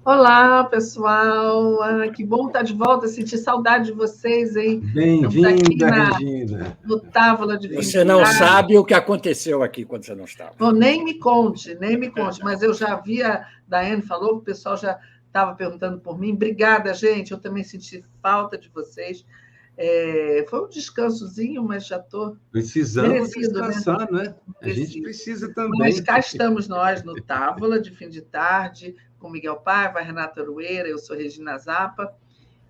Olá, pessoal. Que bom estar de volta. Senti saudade de vocês, hein? Bem-vinda, Regina. No Távola de Fim de Você não sabe o que aconteceu aqui quando você não estava. Bom, nem me conte. Mas eu já vi, a Daiane falou, o pessoal já estava perguntando por mim. Obrigada, gente. Eu também senti falta de vocês. Foi um descansozinho, mas já estou Precisamos descansar, né? A gente precisa também. Mas cá estamos nós no Távola de Fim de Tarde, com Miguel Paiva, Renata Aroeira, eu sou Regina Zappa.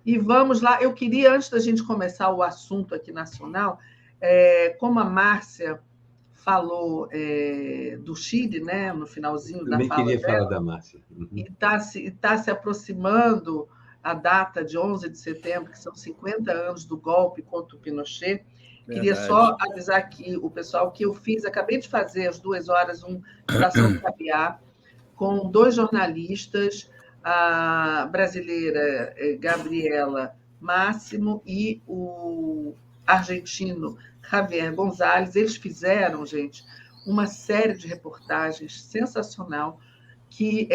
E vamos lá. Eu queria, antes da gente começar o assunto aqui nacional, como a Márcia falou do Chile, né, no finalzinho da fala dela. Também queria falar da Márcia. E está se aproximando a data de 11 de setembro, que são 50 anos do golpe contra o Pinochet. Queria só avisar aqui o pessoal que eu acabei de fazer às 2 horas um Estação Caviar com 2 jornalistas, a brasileira Gabriela Máximo e o argentino Javier Gonzalez. Eles fizeram, gente, uma série de reportagens sensacional que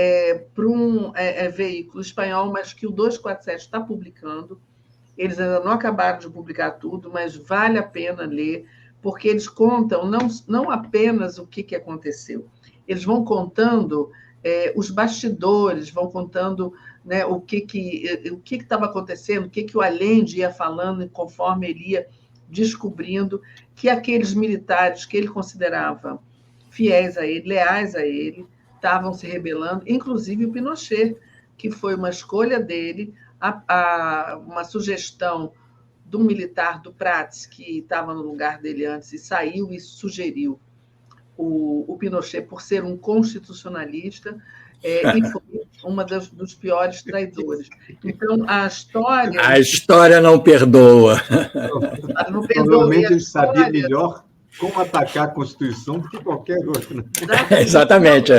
para um veículo espanhol, mas que o 247 está publicando. Eles ainda não acabaram de publicar tudo, mas vale a pena ler, porque eles contam não apenas o que aconteceu, eles vão contando os bastidores, vão contando, né, o que estava acontecendo, o que o Allende ia falando, conforme ele ia descobrindo que aqueles militares que ele considerava fiéis a ele, leais a ele, estavam se rebelando, inclusive o Pinochet, que foi uma escolha dele, uma sugestão de um militar do Prats, que estava no lugar dele antes, e saiu e sugeriu o Pinochet por ser um constitucionalista, e foi uma dos piores traidores. Então, a história... A história não perdoa. Não perdoa. Provavelmente ele sabia melhor como atacar a Constituição do que qualquer outro. Exatamente.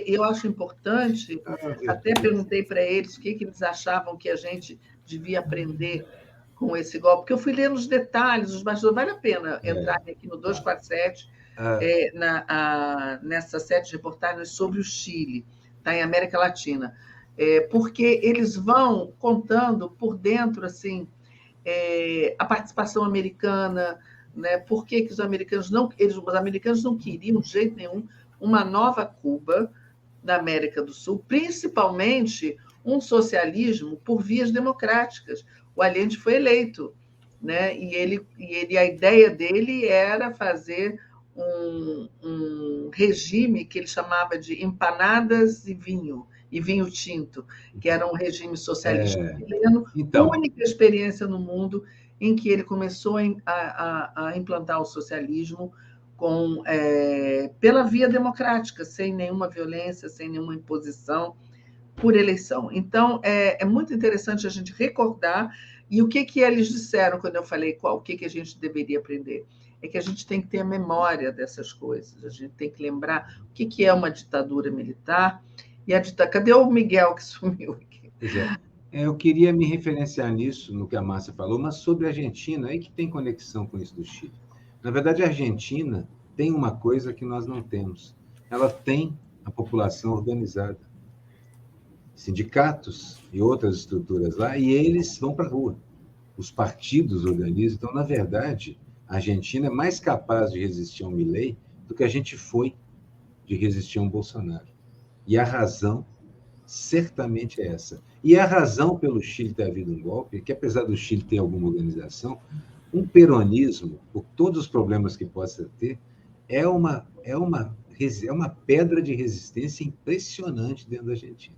Eu acho importante, até perguntei para eles o que eles achavam que a gente devia aprender com esse golpe, porque eu fui ler os detalhes, os bastidores. Vale a pena entrar aqui no 247, nessas 7 reportagens sobre o Chile, tá, em América Latina, porque eles vão contando por dentro assim, a participação americana, né? Por que os americanos não queriam de jeito nenhum uma nova Cuba na América do Sul, principalmente um socialismo por vias democráticas. O Allende foi eleito, né? E a ideia dele era fazer um regime que ele chamava de empanadas e vinho tinto, que era um regime socialista chileno, única experiência no mundo em que ele começou a implantar o socialismo pela via democrática, sem nenhuma violência, sem nenhuma imposição, por eleição. Então, é muito interessante a gente recordar, e o que eles disseram quando eu falei o que a gente deveria aprender? É que a gente tem que ter a memória dessas coisas, a gente tem que lembrar o que é uma ditadura militar, Cadê o Miguel que sumiu aqui? Pois é. Eu queria me referenciar nisso, no que a Márcia falou, mas sobre a Argentina, aí que tem conexão com isso do Chile. Na verdade, a Argentina tem uma coisa que nós não temos. Ela tem a população organizada. Sindicatos e outras estruturas lá, e eles vão para a rua. Os partidos organizam. Então, na verdade, a Argentina é mais capaz de resistir a um Milei do que a gente foi de resistir a um Bolsonaro. E a razão certamente é essa. E a razão pelo Chile ter havido um golpe é que, apesar do Chile ter alguma organização, um peronismo, por todos os problemas que possa ter, é uma pedra de resistência impressionante dentro da Argentina.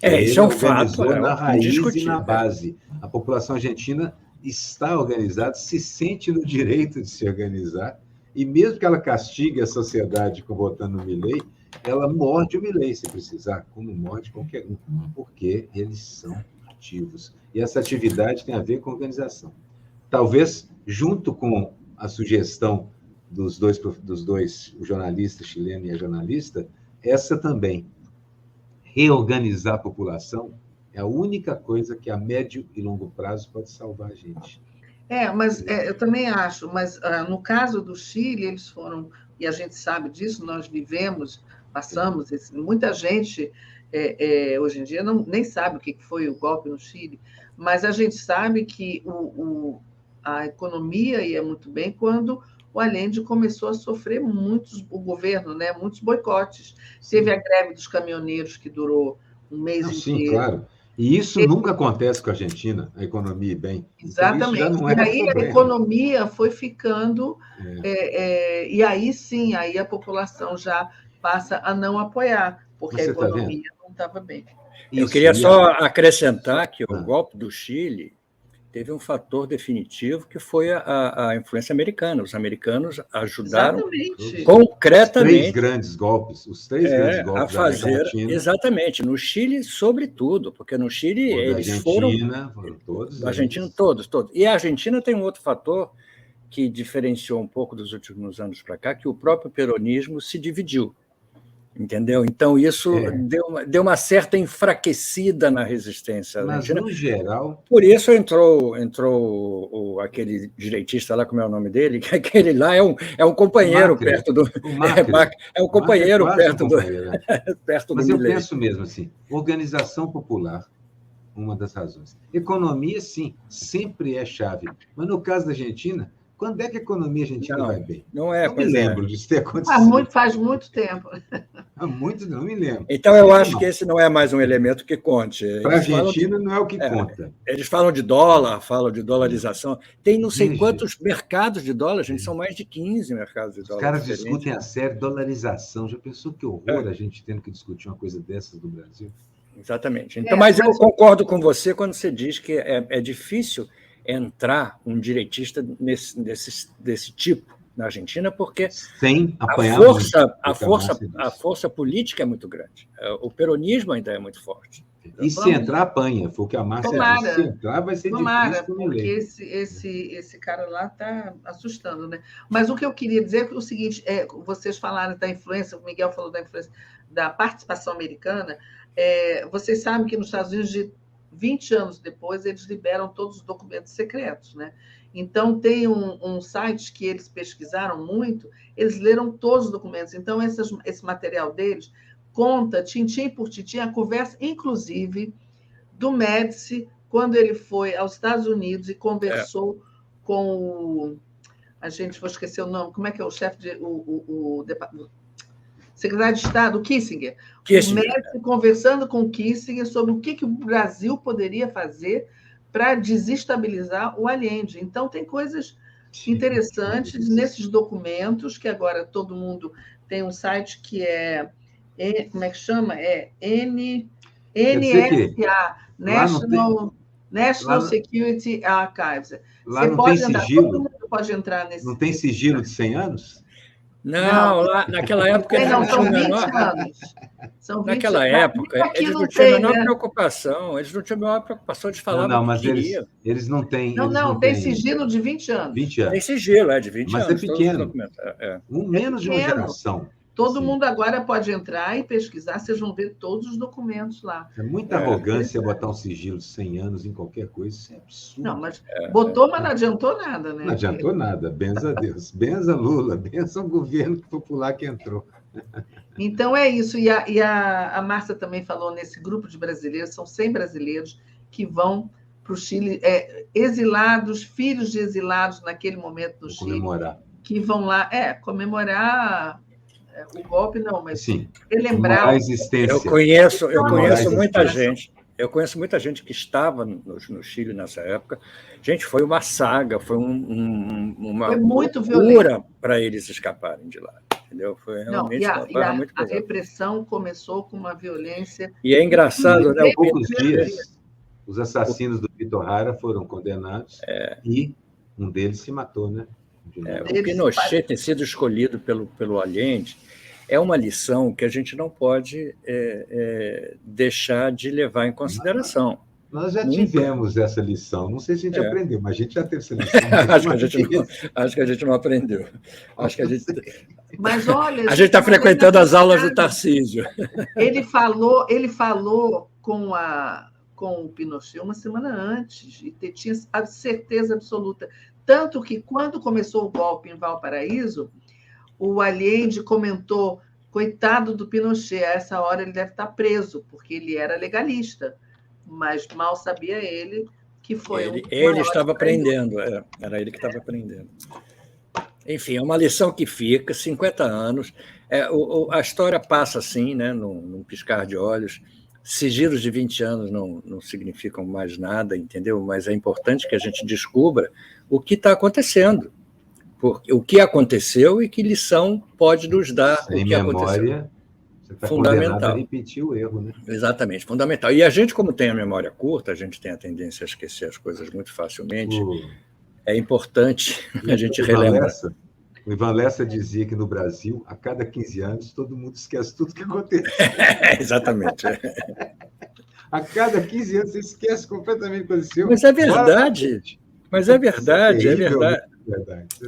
Isso é um fato. Na raiz e na base. A população argentina está organizada, se sente no direito de se organizar, e mesmo que ela castigue a sociedade votando no Milei, ela morde o Milei, se precisar, como morde qualquer um, porque eles são ativos. E essa atividade tem a ver com organização. Talvez, junto com a sugestão dos dois, o jornalista chileno e a jornalista, essa também, reorganizar a população, é a única coisa que a médio e longo prazo pode salvar a gente. Mas eu também acho, mas no caso do Chile, eles foram, e a gente sabe disso, nós vivemos, passamos, muita gente hoje em dia nem sabe o que foi o golpe no Chile, mas a gente sabe que a economia ia muito bem quando o Allende começou a sofrer o governo, né, muitos boicotes. Sim. Teve a greve dos caminhoneiros, que durou um mês inteiro. Sim, claro. E isso nunca acontece com a Argentina, a economia ir bem. Exatamente. Então, isso já não é e aí problema. A economia foi ficando, e aí sim, aí a população já passa a não apoiar, porque a economia não estava bem. Eu queria só acrescentar que o golpe do Chile teve um fator definitivo que foi a influência americana. Os americanos ajudaram concretamente. Os três grandes golpes a fazer, exatamente, no Chile, sobretudo, porque no Chile eles foram todos. Da Argentina, todos. E a Argentina tem um outro fator que diferenciou um pouco dos últimos anos para cá, que o próprio peronismo se dividiu. Entendeu? Então, isso deu uma certa enfraquecida na resistência. Mas, no geral... Por isso entrou aquele direitista lá, como é o nome dele? Aquele lá é um companheiro perto do... É um companheiro perto do... perto do Mas eu penso mesmo assim, organização popular, uma das razões. Economia, sim, sempre é chave. Mas, no caso da Argentina... Quando é que a economia argentina vai bem? Não me lembro disso ter acontecido. Faz muito tempo. Não me lembro. Então, eu acho que esse não é mais um elemento que conte. Para a Argentina, não é o que conta. Eles falam de dólar, falam de dolarização. Tem não sei quantos mercados de dólar, gente, são mais de 15 mercados de dólar. Os caras discutem a sério dolarização. Já pensou que horror a gente tendo que discutir uma coisa dessas no Brasil? Exatamente. Então, mas eu concordo com você quando você diz que é difícil entrar um direitista desse tipo na Argentina, porque sem apanhar a força política é muito grande. O peronismo ainda é muito forte. E se entrar, apanha. Foi o que a Márcia disse. Se entrar, vai ser difícil. Porque esse cara lá está assustando, né? Mas o que eu queria dizer é o seguinte, vocês falaram da influência, o Miguel falou da influência da participação americana, vocês sabem que nos Estados Unidos, 20 anos depois, eles liberam todos os documentos secretos, né? Então, tem um site que eles pesquisaram muito, eles leram todos os documentos. Então, esse material deles conta, tintim por tintim, a conversa, inclusive, do Médici, quando ele foi aos Estados Unidos e conversou com a gente, vou esquecer o nome, como é que é o chefe o secretário de Estado, Kissinger. O Médici conversando com Kissinger sobre o que o Brasil poderia fazer para desestabilizar o Allende. Então, tem coisas interessantes nesses documentos, que agora todo mundo tem um site que como é que chama? NSA, National Security Archives. Lá não tem sigilo? Todo mundo pode entrar nesse... Não tem sigilo de 100 anos? Não, lá naquela época eles não tinham Naquela época, eles não tinham a menor preocupação, eles não tinham a menor preocupação de falar mas eles não têm... tem sigilo de 20 anos. 20 anos. Tem sigilo, de 20 anos. Mas é pequeno. Menos de uma geração. Todo mundo agora pode entrar e pesquisar, vocês vão ver todos os documentos lá. É muita arrogância botar um sigilo de 100 anos em qualquer coisa, isso é absurdo. Não, mas botou, mas não adiantou nada, né? Não adiantou nada, benza a Deus, benza Lula, benza o governo popular que entrou. Então é isso, e a Márcia também falou nesse grupo de brasileiros, são 100 brasileiros que vão para o Chile, exilados, filhos de exilados naquele momento no Chile, que vão lá comemorar... o golpe não, mas relembrar a existência. Eu conheço muita gente. Eu conheço muita gente que estava no Chile nessa época. Gente, foi uma saga, foi uma muito loucura para eles escaparem de lá. Entendeu? Foi realmente muito a repressão começou com uma violência. E é engraçado, né? Em poucos dias, os assassinos do Vitor Jara foram condenados e um deles se matou, né? O Pinochet ter sido escolhido pelo Allende é uma lição que a gente não pode deixar de levar em consideração. Nós já Nunca. tivemos essa lição. Não sei se a gente aprendeu, mas a gente já teve essa lição. Acho que a gente não aprendeu. Acho que a gente... Mas olha, a gente está frequentando as aulas do Tarcísio. Ele falou com o Pinochet uma semana antes e tinha a certeza absoluta. Tanto que, quando começou o golpe em Valparaíso, o Allende comentou: coitado do Pinochet, a essa hora ele deve estar preso, porque ele era legalista. Mas mal sabia ele que foi ele estava aprendendo, era ele que estava aprendendo. Enfim, é uma lição que fica, 50 anos. A história passa assim, né, num piscar de olhos. Sigilos de 20 anos não significam mais nada, entendeu? Mas é importante que a gente descubra o que está acontecendo, o que aconteceu e que lição pode nos dar o que aconteceu. Você está condenado a repetir o erro, né? Exatamente, fundamental. E a gente, como tem a memória curta, a gente tem a tendência a esquecer as coisas muito facilmente. É importante a gente relembrar. O Ivan Lessa dizia que no Brasil, a cada 15 anos, todo mundo esquece tudo que aconteceu. Exatamente. A cada 15 anos, você esquece completamente o que aconteceu. Mas é verdade. Mas é verdade, é verdade.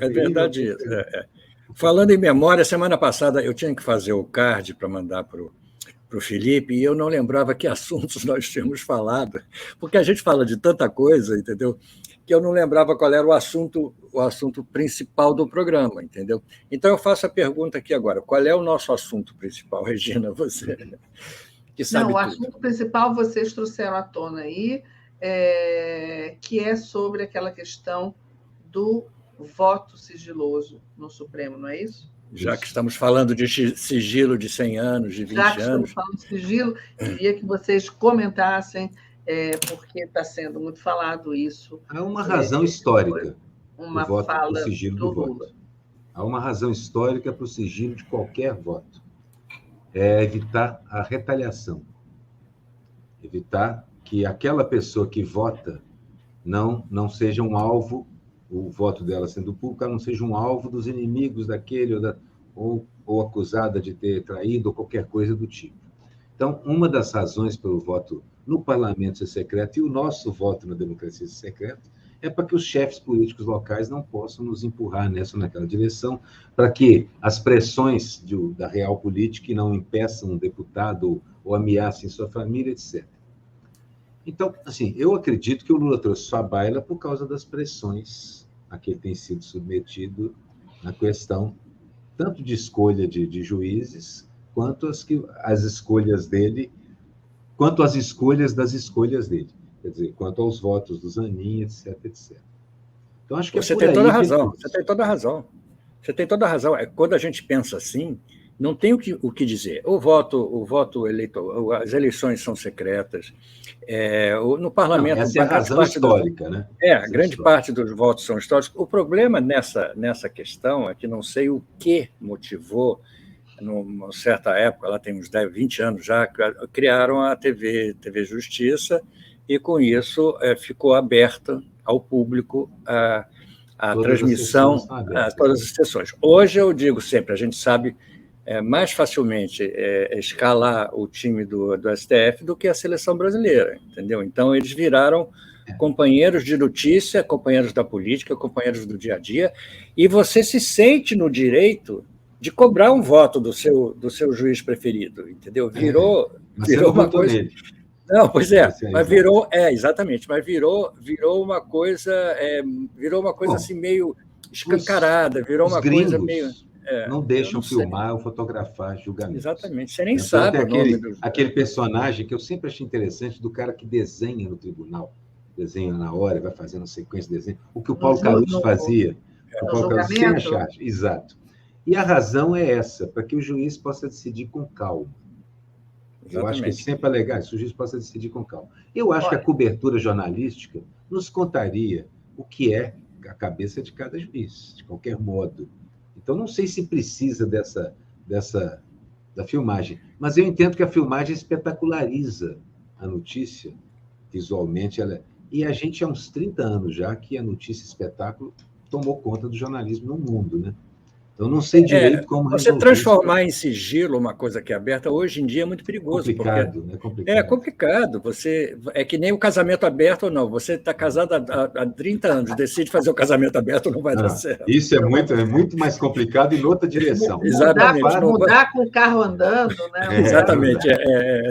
É verdade isso. Falando em memória, semana passada eu tinha que fazer o card para mandar para o Felipe e eu não lembrava que assuntos nós tínhamos falado, porque a gente fala de tanta coisa, entendeu? Que eu não lembrava qual era o assunto principal do programa, entendeu? Então eu faço a pergunta aqui agora: qual é o nosso assunto principal, Regina? Você que sabe o tudo. Assunto principal vocês trouxeram à tona aí, que é sobre aquela questão do voto sigiloso no Supremo, não é isso? Já que estamos falando de sigilo de 100 anos, de 20 anos. Já que estamos falando de sigilo, queria que vocês comentassem, porque está sendo muito falado isso. Há uma razão histórica uma do voto, fala do sigilo do voto. Há uma razão histórica para o sigilo de qualquer voto. É evitar a retaliação. Evitar que aquela pessoa que vota não seja um alvo, o voto dela sendo público, não seja um alvo dos inimigos daquele ou acusada de ter traído ou qualquer coisa do tipo. Então, uma das razões pelo voto no parlamento ser secreto e o nosso voto na democracia ser secreto é para que os chefes políticos locais não possam nos empurrar nessa ou naquela direção, para que as pressões da real política não impeçam um deputado ou ameacem sua família, etc. Então, assim, eu acredito que o Lula trouxe sua baila por causa das pressões a que ele tem sido submetido na questão tanto de escolha de juízes, quanto as escolhas dele, quanto as escolhas das escolhas dele. Quer dizer, quanto aos votos do Zanin, etc, etc. Então, acho que você tem toda a razão. Você tem toda a razão. Você tem toda a razão. Quando a gente pensa assim, não tem o que dizer. O voto eleitoral, as eleições são secretas. No parlamento... Essa é a razão histórica, né? Grande parte dos votos são históricos. O problema nessa questão é que não sei o que motivou, numa certa época, lá tem uns 10, 20 anos já, criaram a TV Justiça, e com isso ficou aberta ao público a transmissão a todas as sessões. Hoje, eu digo sempre, a gente sabe mais facilmente escalar o time do STF do que a seleção brasileira, entendeu? Então, eles viraram companheiros de notícia, companheiros da política, companheiros do dia a dia, e você se sente no direito de cobrar um voto do seu juiz preferido, entendeu? Virou uma coisa... Nele. Não, pois mas virou, exatamente, mas virou uma coisa, assim meio escancarada, virou uma coisa meio... não deixam filmar ou fotografar julgamentos. Exatamente, você nem sabe o nome aquele personagem que eu sempre achei interessante, do cara que desenha no tribunal, desenha na hora, vai fazendo sequência de desenho, o que o Paulo Caruso fazia. O Paulo Caruso sem a charge, exato. E a razão é essa, para que o juiz possa decidir com calma. Eu acho que sempre é legal, se o juiz possa decidir com calma. Eu acho que a cobertura jornalística nos contaria o que é a cabeça de cada juiz, de qualquer modo. Então, não sei se precisa da filmagem, mas eu entendo que a filmagem espetaculariza a notícia, visualmente. E a gente, há uns 30 anos já, que a notícia espetáculo tomou conta do jornalismo no mundo, né? Então, não sei direito como você resolver transformar em sigilo uma coisa que é aberta, hoje em dia é muito perigoso. Complicado, porque né? Complicado. É complicado. É que nem o casamento aberto ou não. Você está casado há 30 anos, decide fazer o casamento aberto, não vai dar certo. Isso é muito mais complicado em outra direção. Exatamente. Mudar com o carro andando, né? Exatamente.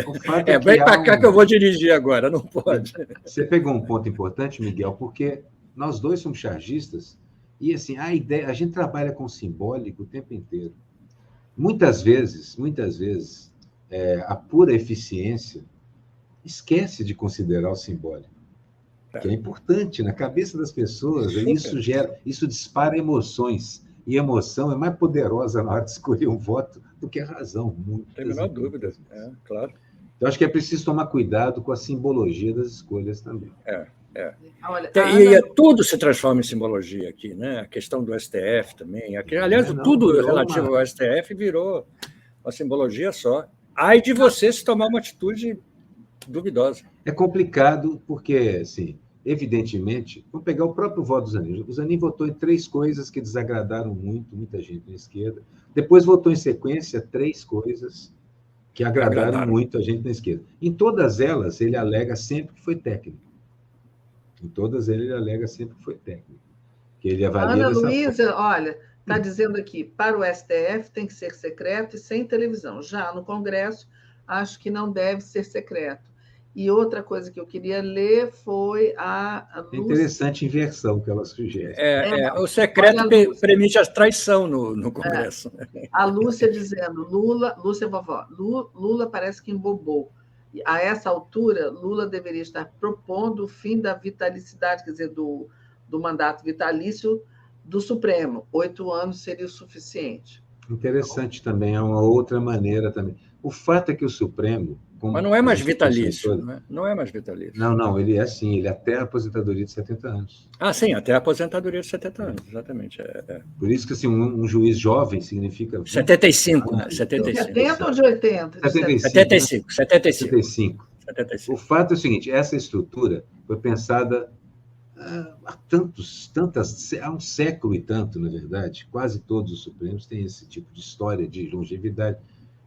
O fato é que vem para cá que eu vou dirigir agora, não pode. Você pegou um ponto importante, Miguel, porque nós dois somos chargistas e assim, a gente trabalha com simbólico o tempo inteiro. Muitas vezes, a pura eficiência esquece de considerar o simbólico, que é importante na cabeça das pessoas. Isso dispara emoções, e emoção é mais poderosa na hora de escolher um voto do que a razão. Não tem a menor dúvida, claro. Então, acho que é preciso tomar cuidado com a simbologia das escolhas também. Olha, tudo se transforma em simbologia aqui, né? A questão do STF também. Aliás, tudo relativo ao STF virou uma simbologia só. Ai de você se tomar uma atitude duvidosa. É complicado porque, assim, evidentemente, vamos pegar o próprio voto do Zanin. O Zanin votou em 3 coisas que desagradaram muita gente na esquerda. Depois votou em sequência 3 coisas que agradaram muito a gente na esquerda. Em todas elas, ele alega sempre que foi técnico. Que ele avalia Ana Luísa, olha, está dizendo aqui, para o STF tem que ser secreto e sem televisão. Já no Congresso, acho que não deve ser secreto. E outra coisa que eu queria ler foi a Lúcia. Interessante inversão que ela sugere. O secreto permite a traição no Congresso. A Lúcia dizendo, Lúcia vovó, Lula parece que embobou. A essa altura, Lula deveria estar propondo o fim da vitalicidade, quer dizer, do mandato vitalício do Supremo. 8 anos seria o suficiente. Interessante também, é uma outra maneira também. O fato é que o Supremo... Mas não é mais vitalício, não é mais vitalício. Não, ele é sim, ele é até a aposentadoria de 70 anos. Sim, até a aposentadoria de 70 anos, exatamente. Por isso que assim, um juiz jovem significa... 75, né? 75. 70 ou de 80? 75. O fato é o seguinte, essa estrutura foi pensada há um século e tanto, na verdade. Quase todos os Supremos têm esse tipo de história de longevidade.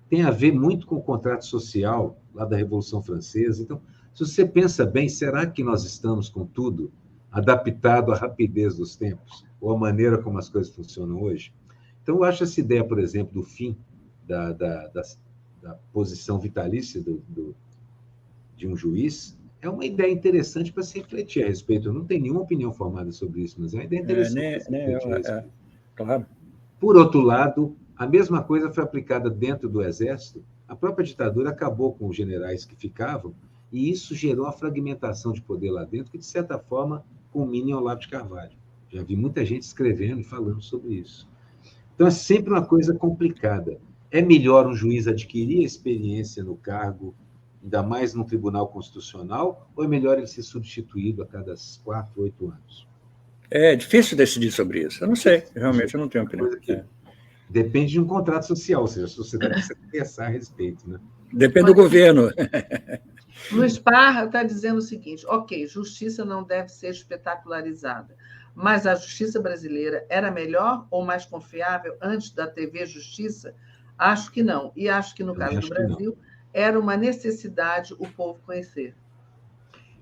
Tem a ver muito com o contrato social lá da Revolução Francesa. Então, se você pensa bem, será que nós estamos com tudo adaptado à rapidez dos tempos, ou à maneira como as coisas funcionam hoje? Então, eu acho essa ideia, por exemplo, do fim da posição vitalícia de um juiz, é uma ideia interessante para se refletir a respeito. Eu não tenho nenhuma opinião formada sobre isso, mas é uma ideia interessante. Claro. Por outro lado, a mesma coisa foi aplicada dentro do Exército. A própria ditadura acabou com os generais que ficavam, e isso gerou a fragmentação de poder lá dentro, que, de certa forma, culmina em Olavo de Carvalho. Já vi muita gente escrevendo e falando sobre isso. Então, é sempre uma coisa complicada. É melhor um juiz adquirir experiência no cargo, ainda mais no Tribunal Constitucional, ou é melhor ele ser substituído a cada 4, 8 anos? É difícil decidir sobre isso. Eu não sei, realmente, eu não tenho opinião. Depende de um contrato social, ou seja, a sociedade precisa pensar a respeito, né? Depende do governo. Luiz Parra está dizendo o seguinte: ok, justiça não deve ser espetacularizada, mas a justiça brasileira era melhor ou mais confiável antes da TV Justiça? Acho que não. E acho que, no caso do Brasil, era uma necessidade o povo conhecer.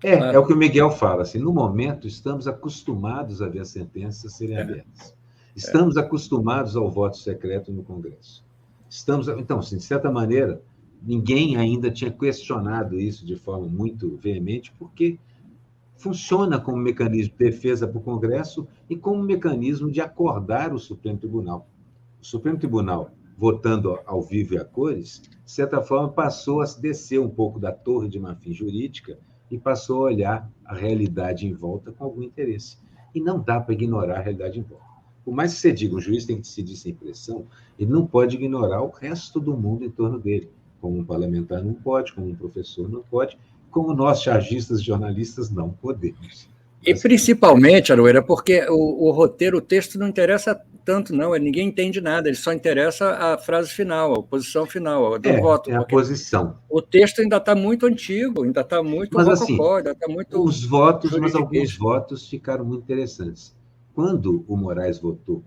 É o que o Miguel fala. Assim, no momento, estamos acostumados a ver as sentenças serem abertas. Estamos acostumados ao voto secreto no Congresso. Então, assim, de certa maneira, ninguém ainda tinha questionado isso de forma muito veemente, porque funciona como mecanismo de defesa para o Congresso e como mecanismo de acordar o Supremo Tribunal. O Supremo Tribunal, votando ao vivo e a cores, de certa forma, passou a descer um pouco da torre de marfim jurídica e passou a olhar a realidade em volta com algum interesse. E não dá para ignorar a realidade em volta. Por mais que você diga, o juiz tem que decidir sem pressão, ele não pode ignorar o resto do mundo em torno dele. Como um parlamentar não pode, como um professor não pode, como nós, chargistas e jornalistas, não podemos. E principalmente, Aroeira, porque o roteiro, o texto não interessa tanto, não. Ninguém entende nada, ele só interessa a frase final, a posição final, do voto. É a posição. O texto ainda está muito antigo, ainda está muito rococó, ainda está muito... Os votos, mas alguns votos ficaram muito interessantes. Quando o Moraes votou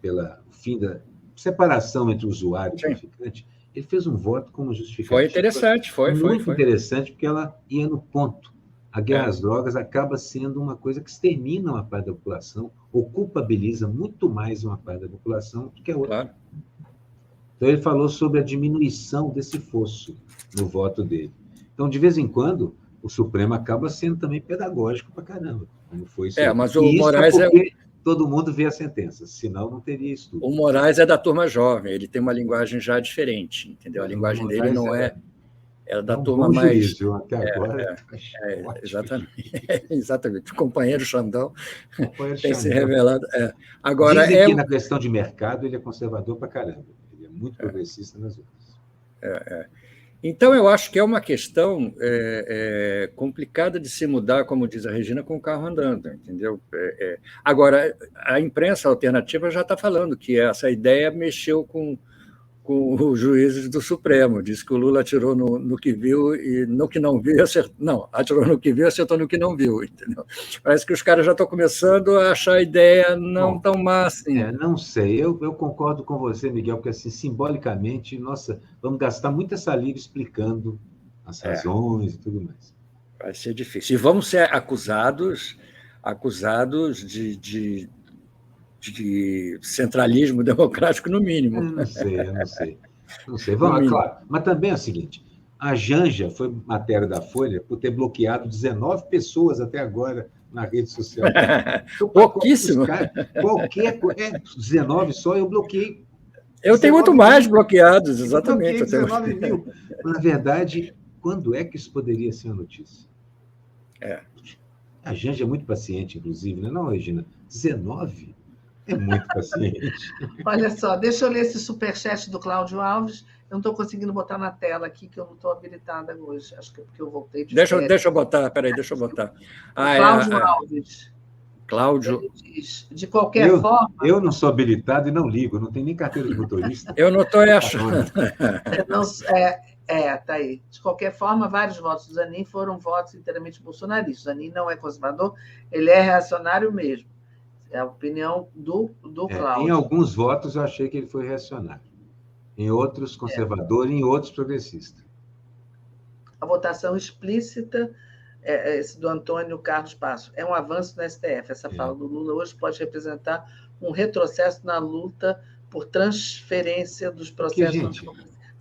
pela fim da separação entre o usuário e o traficante, ele fez um voto como justificativa. Foi interessante, foi. Interessante, porque ela ia no ponto. A guerra às drogas acaba sendo uma coisa que extermina uma parte da população, ou culpabiliza muito mais uma parte da população do que a outra. Claro. Então, ele falou sobre a diminuição desse fosso no voto dele. Então, de vez em quando, o Supremo acaba sendo também pedagógico para caramba. Como foi isso mas o Moraes todo mundo vê a sentença, senão não teria estudo. O Moraes é da turma jovem, ele tem uma linguagem já diferente, entendeu? A linguagem dele não é da turma mais... Juízo, até agora. Exatamente. O companheiro Xandão tem se revelado. Agora, dizem que na questão de mercado ele é conservador para caramba. Ele é muito progressista nas outras. Então, eu acho que é uma questão complicada de se mudar, como diz a Regina, com o carro andando, entendeu? Agora, a imprensa alternativa já está falando que essa ideia mexeu com os juízes do Supremo. Diz que o Lula atirou no que viu e no que não viu, acertou. Não, atirou no que viu e acertou no que não viu, entendeu? Parece que os caras já estão começando a achar a ideia não tão má assim. Não sei, eu concordo com você, Miguel, porque assim, simbolicamente, nossa, vamos gastar muita saliva explicando as razões e tudo mais. Vai ser difícil. E vamos ser acusados de centralismo democrático, no mínimo. Eu não sei. Vamos, claro. Mas também é o seguinte, a Janja foi matéria da Folha por ter bloqueado 19 pessoas até agora na rede social. Pouquíssimo. Qualquer coisa. 19 só, eu bloqueei. Eu tenho muito mais bloqueados, exatamente. Eu 19 mil. Na verdade, quando é que isso poderia ser uma notícia? A Janja é muito paciente, inclusive, não, Regina? 19? É muito paciente. Olha só, deixa eu ler esse superchat do Cláudio Alves. Eu não estou conseguindo botar na tela aqui, que eu não estou habilitada hoje. Acho que é porque eu voltei de Deixa eu botar, peraí, deixa eu botar. Cláudio Alves. Cláudio. Ele diz, de qualquer forma... Eu não sou habilitado e não ligo, não tenho nem carteira de motorista. Eu não estou achando. Tá aí. De qualquer forma, vários votos do Zanin foram votos inteiramente bolsonaristas. O Zanin não é conservador, ele é reacionário mesmo. É a opinião do Cláudio. Em alguns votos eu achei que ele foi reacionário. Em outros, conservador, e em outros, progressista. A votação explícita, esse do Antônio Carlos Passo, é um avanço no STF. Essa fala do Lula hoje pode representar um retrocesso na luta por transferência dos processos.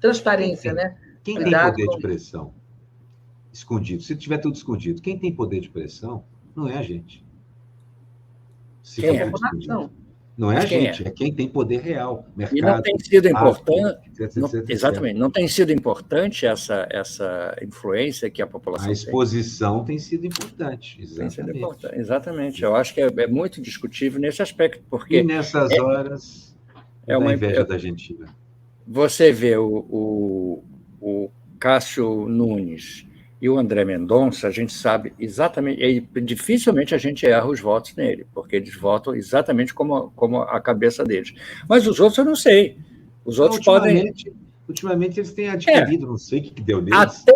Transparência, né? Quem tem poder de pressão escondido? Se tiver tudo escondido, quem tem poder de pressão não é a gente. Quem é? Não é a gente, é quem tem poder real. Mercado, e não tem sido importante. Exatamente, não tem sido importante essa influência que a população tem. A exposição tem sido importante. Exatamente. Eu acho que é muito discutível nesse aspecto, porque. E nessas horas, uma inveja da Argentina. Você vê o Cássio Nunes e o André Mendonça, a gente sabe exatamente, e dificilmente a gente erra os votos nele, porque eles votam exatamente como a cabeça deles. Mas os outros eu não sei. Os outros Ultimamente eles têm adquirido, não sei o que deu neles. Até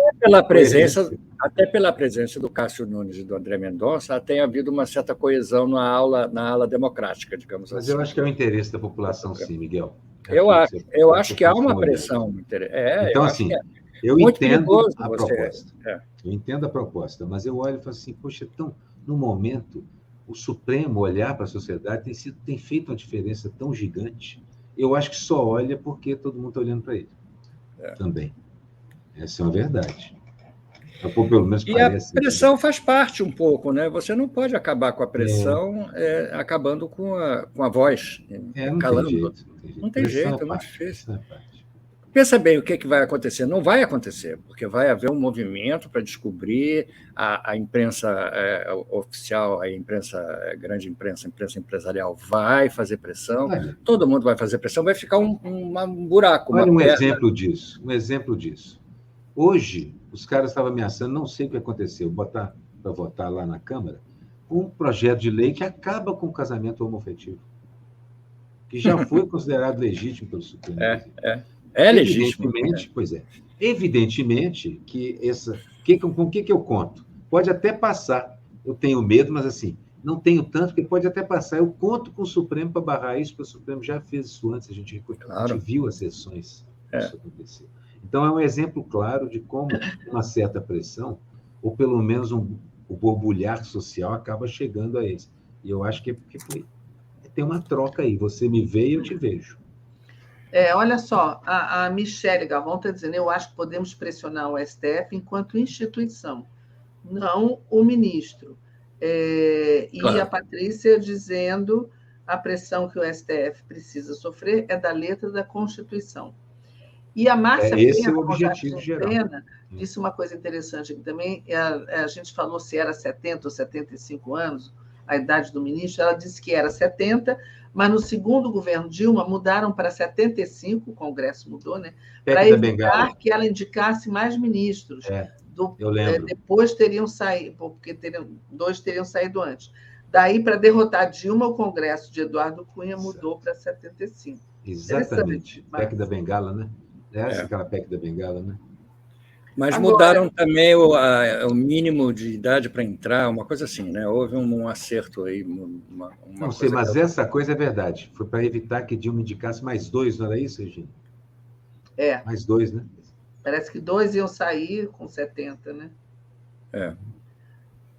pela presença do Cássio Nunes e do André Mendonça, tem havido uma certa coesão na ala democrática, digamos assim. Mas eu acho que é o interesse da população, sim, Miguel. Eu acho que há uma pressão. Então, assim, eu entendo a proposta. Eu entendo a proposta, mas eu olho e falo assim, poxa, então, no momento, o Supremo olhar para a sociedade tem feito uma diferença tão gigante. Eu acho que só olha porque todo mundo está olhando para ele. Também. Essa é uma verdade. Pelo menos parece. E a pressão faz parte um pouco, né? Você não pode acabar com a pressão acabando com a voz. Calando. Não tem jeito, é muito difícil. Pensa bem o que vai acontecer. Não vai acontecer, porque vai haver um movimento para descobrir a imprensa oficial, a grande imprensa empresarial vai fazer pressão, todo mundo vai fazer pressão, vai ficar um buraco. Olha um exemplo disso. Hoje, os caras estavam ameaçando, não sei o que aconteceu, botar para votar lá na Câmara, um projeto de lei que acaba com o casamento homoafetivo, que já foi considerado legítimo pelo Supremo. É legítimo. Evidentemente que com o que eu conto? Pode até passar. Eu tenho medo, mas assim, Não tenho tanto, porque pode até passar. Eu conto com o Supremo para barrar isso, porque o Supremo já fez isso antes, a gente viu as sessões isso acontecer. Então, é um exemplo claro de como uma certa pressão, ou pelo menos o borbulhar social, acaba chegando a eles. E eu acho que tem uma troca aí. Você me vê e eu te vejo. Olha só, a Michele Galvão está dizendo, eu acho que podemos pressionar o STF enquanto instituição, não o ministro. E a Patrícia dizendo a pressão que o STF precisa sofrer é da letra da Constituição. E a Márcia esse é o objetivo geral. disse uma coisa interessante aqui também, a gente falou se era 70 ou 75 anos, a idade do ministro, ela disse que era 70, mas no segundo governo Dilma mudaram para 75, o Congresso mudou, né? Para evitar que ela indicasse mais ministros. Eu lembro. Depois teriam saído, porque dois teriam saído antes. Daí, para derrotar Dilma, o Congresso de Eduardo Cunha mudou para 75. Exatamente. PEC da Bengala, né? Aquela PEC da Bengala, né? Mas agora, mudaram também o mínimo de idade para entrar, uma coisa assim, né? Houve um acerto aí. Não sei, mas essa coisa é verdade. Foi para evitar que Dilma indicasse mais 2, não era isso, Regina? Mais 2, né? Parece que 2 iam sair com 70, né?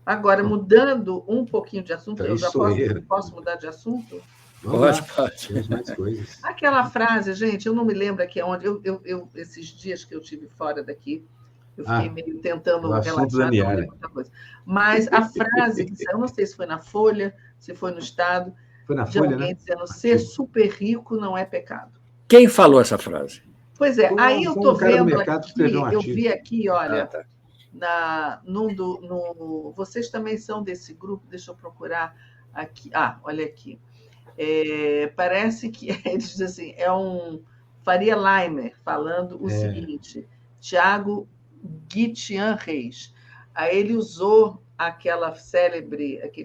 Agora, mudando um pouquinho de assunto, eu já posso mudar de assunto? Pode. Temos mais coisas. Aquela frase, gente, eu não me lembro aqui onde. Esses dias que eu estive fora daqui, eu fiquei meio tentando relaxar, não lembro outra coisa. Mas a frase que eu não sei se foi na Folha, se foi no Estado, foi na Folha, alguém dizendo ser super rico não é pecado. Quem falou essa frase? Pois é, aí eu estou vendo aqui, eu vi aqui, olha, vocês também são desse grupo, deixa eu procurar aqui. Olha aqui. Parece que eles dizem assim, é um Faria Limer falando o seguinte, Tiago Guitian Reis. Aí ele usou aquele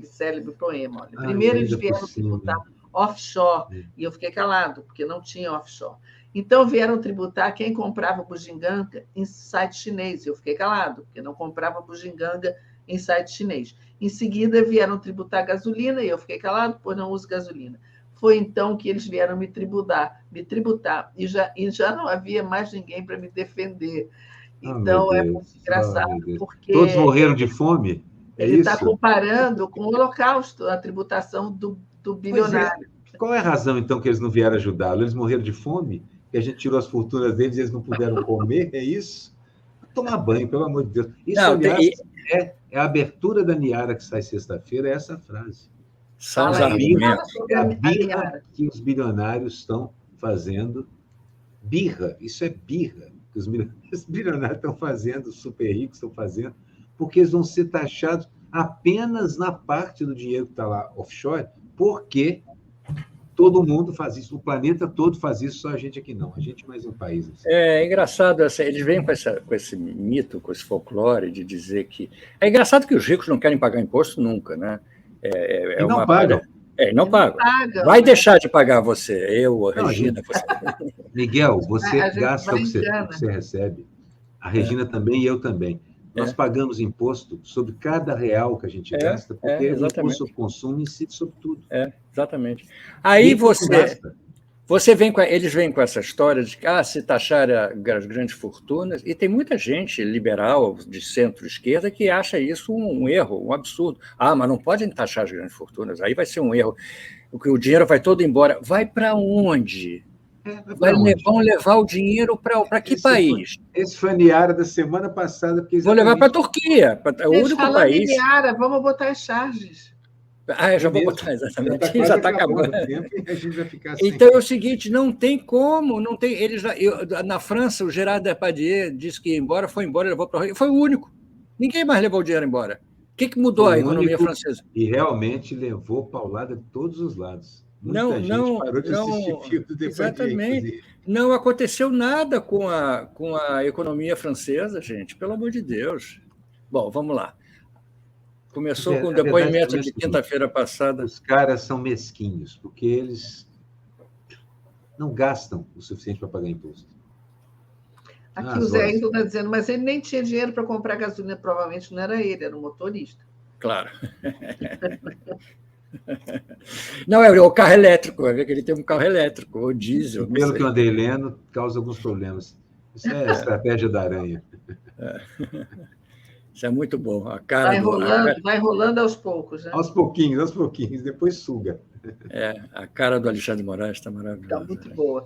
célebre poema. Olha. Primeiro eles vieram tributar offshore, e eu fiquei calado, porque não tinha offshore. Então vieram tributar quem comprava bugiganga em site chinês, e eu fiquei calado, porque não comprava bugiganga em site chinês. Em seguida vieram tributar gasolina, e eu fiquei calado, pois não uso gasolina. Foi então que eles vieram me tributar, e já não havia mais ninguém para me defender. Então, é muito engraçado, porque... Todos morreram de fome? Ele está comparando com o Holocausto, a tributação do bilionário. Qual é a razão, então, que eles não vieram ajudá-lo? Eles morreram de fome? Que a gente tirou as fortunas deles e eles não puderam comer? É isso? Tomar banho, pelo amor de Deus. Isso, aliás, é a abertura da Niara, que sai sexta-feira, é essa frase. São os argumentos. É a birra que os bilionários estão fazendo. Birra, isso é birra. Os bilionários estão fazendo, os super ricos estão fazendo, porque eles vão ser taxados apenas na parte do dinheiro que está lá offshore, porque todo mundo faz isso, o planeta todo faz isso, só a gente aqui não, a gente mais um país. Assim. É engraçado, eles vêm com esse mito, com esse folclore de dizer que... É engraçado que os ricos não querem pagar imposto nunca, né? E não pagam. Não pagam. Vai deixar de pagar você, eu, a Regina. Você... Miguel, você gasta o que você recebe. A Regina também e eu também. Nós pagamos imposto sobre cada real que a gente gasta, porque o imposto sobre consumo incide sobre tudo. Exatamente. Aí eles vêm com essa história de que se taxar as grandes fortunas, e tem muita gente liberal de centro-esquerda que acha isso um erro, um absurdo. mas não podem taxar as grandes fortunas, aí vai ser um erro. O dinheiro vai todo embora. Vai para onde? Vão levar o dinheiro para que país? Esse foi a Niara da semana passada. Vão levar para a Turquia, o único país. Niara, vamos botar as charges. Eu já vou botar, exatamente. Já está acabando. Assim. Então é o seguinte, não tem como, não tem. Na França, o Gerard Depardieu disse que foi embora, levou para o foi o único. Ninguém mais levou o dinheiro embora. O que mudou a economia francesa? E realmente levou paulada de todos os lados. Muita gente parou de assistir filme do Depardieu. Exatamente. Não aconteceu nada com a economia francesa, gente, pelo amor de Deus. Bom, vamos lá. Começou com o depoimento de quinta-feira passada. Os caras são mesquinhos, porque eles não gastam o suficiente para pagar imposto. Aqui o Zé Hilton está dizendo, mas ele nem tinha dinheiro para comprar gasolina, provavelmente não era ele, era o motorista. Claro. Não, é o carro elétrico, vai ver que ele tem um carro elétrico, ou diesel. Pelo que eu andei lendo, causa alguns problemas. Isso é a estratégia da aranha. Isso é muito bom. A cara vai rolando aos poucos, né? Aos pouquinhos, depois suga. A cara do Alexandre de Moraes está maravilhosa. Está muito boa.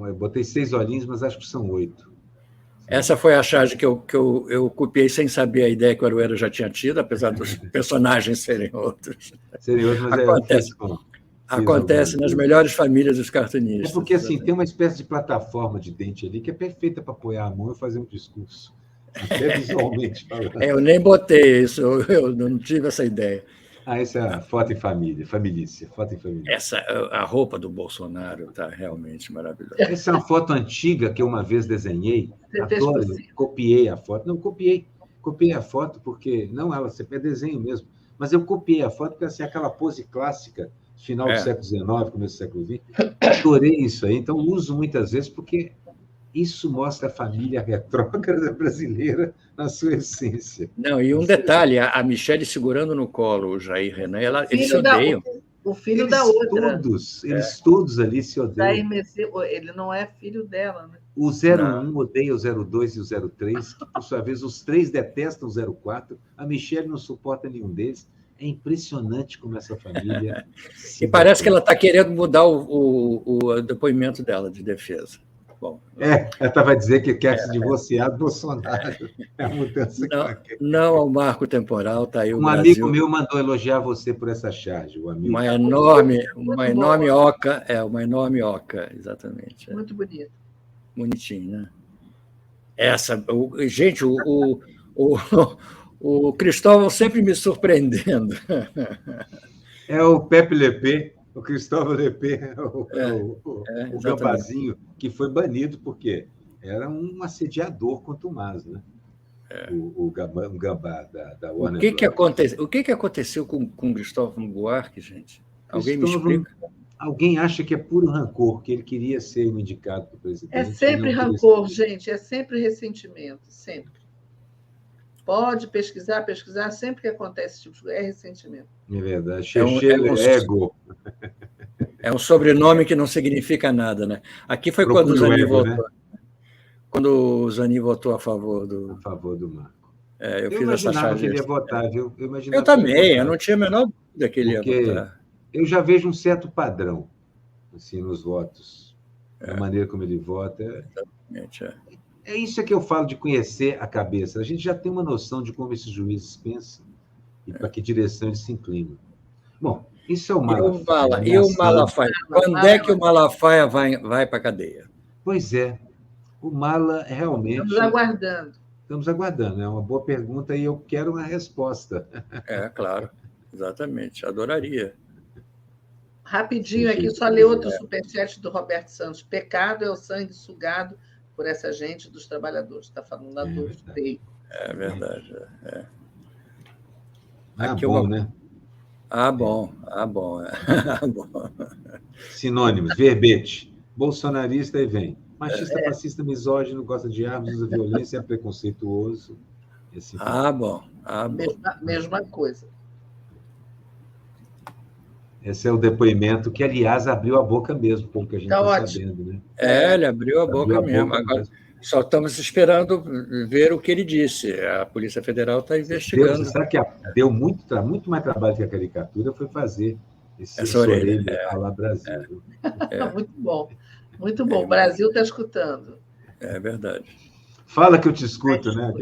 Eu botei 6 olhinhos, mas acho que são 8. Essa foi a charge que eu copiei sem saber a ideia que o Aroeira já tinha tido, apesar dos personagens serem outros. Mas acontece nas melhores famílias dos cartunistas. É porque assim, tem uma espécie de plataforma de dente ali que é perfeita para apoiar a mão e fazer um discurso. Até visualmente falando. Eu nem botei isso, eu não tive essa ideia. Essa é a foto em família, familícia, foto em família. A roupa do Bolsonaro está realmente maravilhosa. Essa é uma foto antiga que eu uma vez desenhei. Copiei a foto. Não, copiei a foto porque... Não, você é desenho mesmo. Mas eu copiei a foto porque assim, aquela pose clássica, final do século XIX, começo do século XX. Adorei isso aí. Então, uso muitas vezes porque isso mostra a família retrógrada brasileira na sua essência. Não, e um detalhe, a Michelle segurando no colo o Jair Renan, eles se odeiam. O filho da outra. Eles todos ali se odeiam. Ele não é filho dela, né? O 01 odeia o 02 e o 03, que, por sua vez, os 3 detestam o 04. A Michelle não suporta nenhum deles. É impressionante como essa família... E parece que ela está querendo mudar o depoimento dela de defesa. Bom, ela estava dizendo que quer se divorciar do Bolsonaro. É a mudança que ela quer. Não ao marco temporal, está aí o Brasil. Amigo meu mandou elogiar você por essa charge. Uma enorme oca, uma enorme oca, exatamente. Muito bonito. Bonitinho, né? Gente, o Cristóvão sempre me surpreendendo. É o Pepe Lepê, o Cristóvão Lepê, o gabazinho, que foi banido porque era um assediador contumaz, né? O gabá da Warner Bros. O que aconteceu com o Cristóvão Buarque, gente? Alguém me explica? Alguém acha que é puro rancor, que ele queria ser um indicado para o presidente. É sempre rancor, gente, é sempre ressentimento, sempre. Pode pesquisar, sempre que acontece esse tipo de coisa, é ressentimento. É verdade, ego. É um sobrenome que não significa nada, né? Aqui foi quando o Zanin votou. Né? Quando o Zanin votou a favor do Marco. Eu fiz essa charge. Que ele ia votar, viu? Eu também, eu não tinha a menor dúvida que ele ia votar. Eu já vejo um certo padrão assim, nos votos, da maneira como ele vota. Exatamente, É isso que eu falo de conhecer a cabeça. A gente já tem uma noção de como esses juízes pensam e para que direção eles se inclinam. Bom, isso é o Malafaia. E o Malafaia? Quando é que o Malafaia vai para a cadeia? Pois é. O Mala realmente... Estamos aguardando. É uma boa pergunta e eu quero uma resposta. Claro. Exatamente. Adoraria. Rapidinho aqui, só ler outro superchat do Roberto Santos. Pecado é o sangue sugado por essa gente dos trabalhadores. Está falando da dor do peito. É verdade. Aqui bom, né? Bom. Sinônimos, verbete. Bolsonarista e vem. Machista, fascista, misógino, gosta de armas, usa violência, é preconceituoso. Assim, bom. Mesma coisa. Esse é o depoimento que, aliás, abriu a boca mesmo, pelo que a gente está sabendo. Né? Ele abriu a boca mesmo. Agora, só estamos esperando ver o que ele disse. A Polícia Federal está investigando. Você sabe que deu muito mais trabalho que a caricatura foi fazer essa orelha à la Brasil. Muito bom. Muito bom. O Brasil está escutando. É verdade. Fala que eu te escuto, né?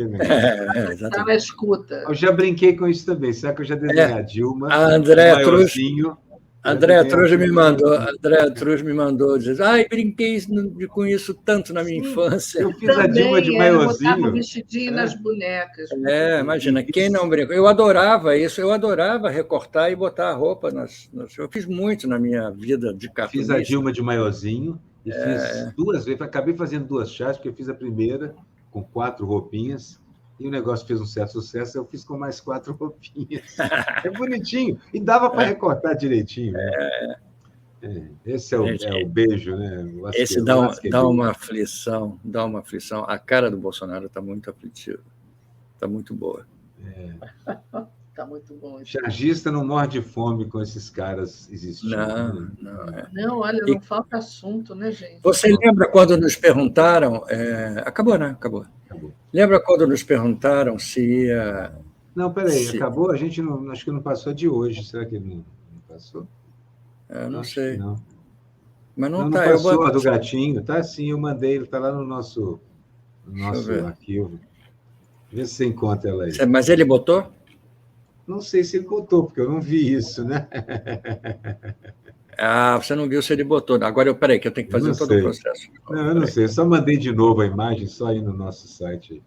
Está na escuta. Eu já brinquei com isso também. Sabe que eu já desenhei a Dilma, a Andréa Truz me mandou dizer, brinquei com isso tanto na minha infância. Eu fiz a Dilma de maiozinho. Botava um vestidinho nas bonecas. Imagina, quem não brincou? Eu adorava isso, eu adorava recortar e botar a roupa. Eu fiz muito na minha vida de cartunista. Fiz a Dilma de maiozinho e fiz 2 vezes. Acabei fazendo 2 charges, porque eu fiz a primeira com 4 roupinhas. E o negócio fez um certo sucesso, eu fiz com mais 4 roupinhas. É bonitinho. E dava para recortar direitinho. Né? Esse é o beijo, né? Esse dá uma aflição, A cara do Bolsonaro está muito aflitiva. Está muito boa. Tá muito bom isso. Chargista não morre de fome com esses caras existindo. Não, olha, não falta assunto, né, gente? Você lembra quando nos perguntaram... Acabou, né? Acabou. Lembra quando nos perguntaram se ia... Não, peraí, acabou? A gente não, acho que não passou de hoje. Será que não passou? Eu não sei. Não. Mas não passou a do gatinho. Tá sim, eu mandei, ele está lá no nosso arquivo. Vê se você encontra ela aí. Mas ele botou? Não sei se ele botou, porque eu não vi isso, né? Você não viu se ele botou. Agora, peraí, que eu tenho que fazer todo o processo. Não, eu não sei. Eu só mandei de novo a imagem, só aí no nosso site.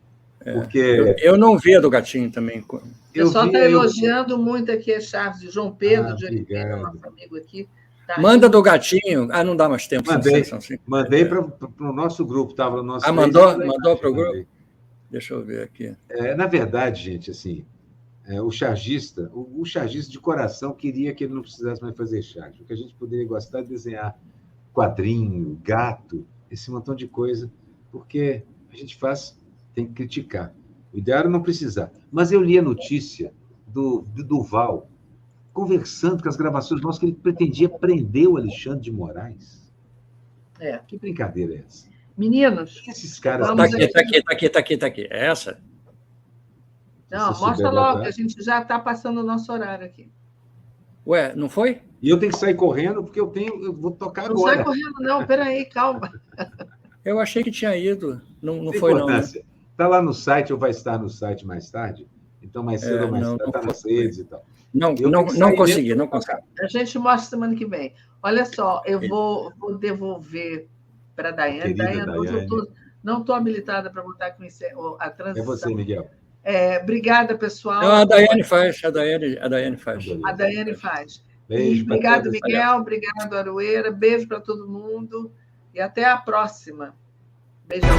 Porque... eu não vi a do gatinho também. O pessoal está elogiando muito aqui a Charles de João Pedro de Oliveira, nosso amigo aqui. Tá Manda do gatinho. Não dá mais tempo. Mandei para o nosso grupo, estava no nosso... Mandou para o grupo? Deixa eu ver aqui. Na verdade, gente, assim, o chargista de coração queria que ele não precisasse mais fazer charge. O que a gente poderia gostar de desenhar quadrinho, gato, esse montão de coisa, porque a gente tem que criticar. O ideal era não precisar. Mas eu li a notícia do Duval conversando com as gravações nossas que ele pretendia prender o Alexandre de Moraes. Que brincadeira é essa? Meninos, esses caras... Está aqui. É essa? Não, mostra logo, que a gente já está passando o nosso horário aqui. Ué, não foi? E eu tenho que sair correndo, porque eu vou tocar agora. Não sai correndo, não. Peraí, calma. Eu achei que tinha ido. Não foi, não. Está lá no site, ou vai estar no site mais tarde. Então, mais cedo ou mais tarde, está nas redes e tal. Não consegui. A gente mostra semana que vem. Olha só, eu vou devolver para a Daiane. Daiane, hoje eu não estou habilitada para botar com a transição. É você, Miguel. Obrigada, pessoal. Não, a Daiane faz. A Daiane faz. Beijo. Obrigado, Miguel. Obrigado, Aroeira. Beijo para todo mundo. E até a próxima. Beijão.